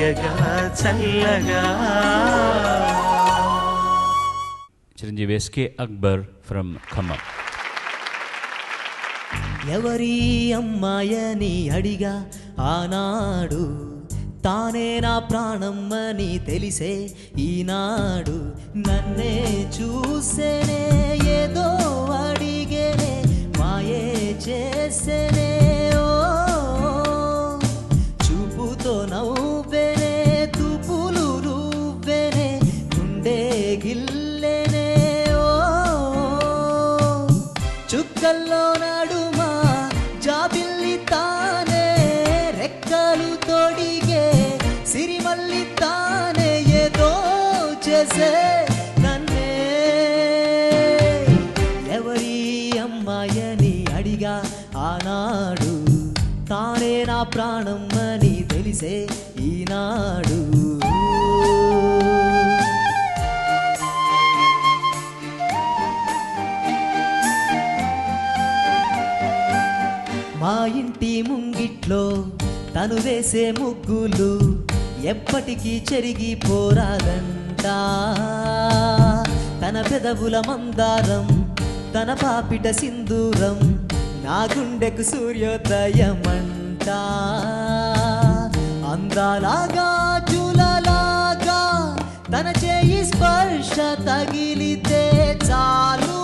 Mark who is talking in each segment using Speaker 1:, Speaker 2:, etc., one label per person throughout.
Speaker 1: తీయగా చల్లగా.
Speaker 2: Chiranjeevi SK Akbar from Khammam.
Speaker 3: ఎవరి అమ్మాయని అడిగా ఆనాడు, తానే నా ప్రాణమ్మని తెలిసే ఈనాడు. నన్నే చూసేనే ఏదో అడిగేనే, మాయే చేసేనే ఓ చూపుతో నవ్వేనే, తుపులు నువ్వేనే, గుండె గిల్లేనే ఓ చుక్కల్లో నడుమా జాబిల్లి తానే, రెక్కలు తోడిగే సిరిమల్లి తానే, ఏదో చేసే నన్నే. ఎవరి అమ్మాయని అడిగా ఆనాడు, తానే నా ప్రాణమ్మని తెలిసే ఈనాడు. మా ఇంటి ముంగిట్లో తను వేసే ముగ్గులు ఎప్పటికీ చెరిగిపోరాదంట. తన పెదవుల మందారం, తన పాపిట సింధూరం, నా గుండెకు సూర్యోదయమంట. అందాలాగా జులలాగా తన చేయి స్పర్శ తగిలితే చాలు,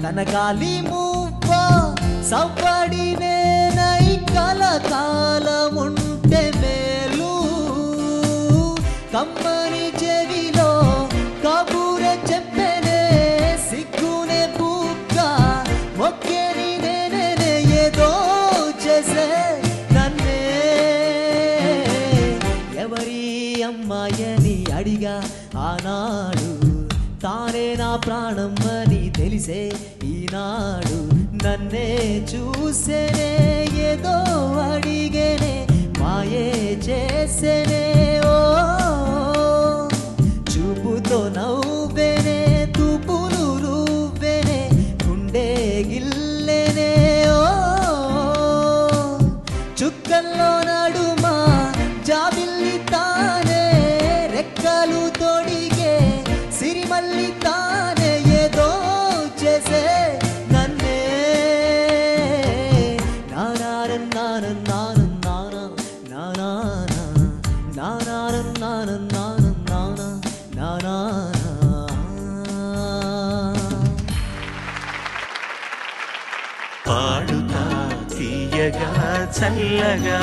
Speaker 3: తన గాలి సవ్వడి నేనై కలకాలముంటే మేలు. కమ్మని చెవిలో కబూర చెప్పనే, సిగ్గునే బుక్క మొక్కేని నేనే, ఏదో చేసే నన్నే. ఎవరి అమ్మాయని అడిగా ఆనాడు, తానే నా ప్రాణమ్మని తెలిసే ఈనాడు. నన్నే చూసేనే ఏదో అడిగేనే, మాయే చేసేనే ఓ చూపుతో నవ్వేనే, తుపులు నువ్వేనే, గుండె గిల్లేనే ఓ చుక్కల్లో నడుమా జాబిల్లి తానే, రెక్కలు తోడిగే సిరిమల్లి తానే, ఏదో చేసే నన్నే.
Speaker 1: పాడుతా తీయగా చల్లగా.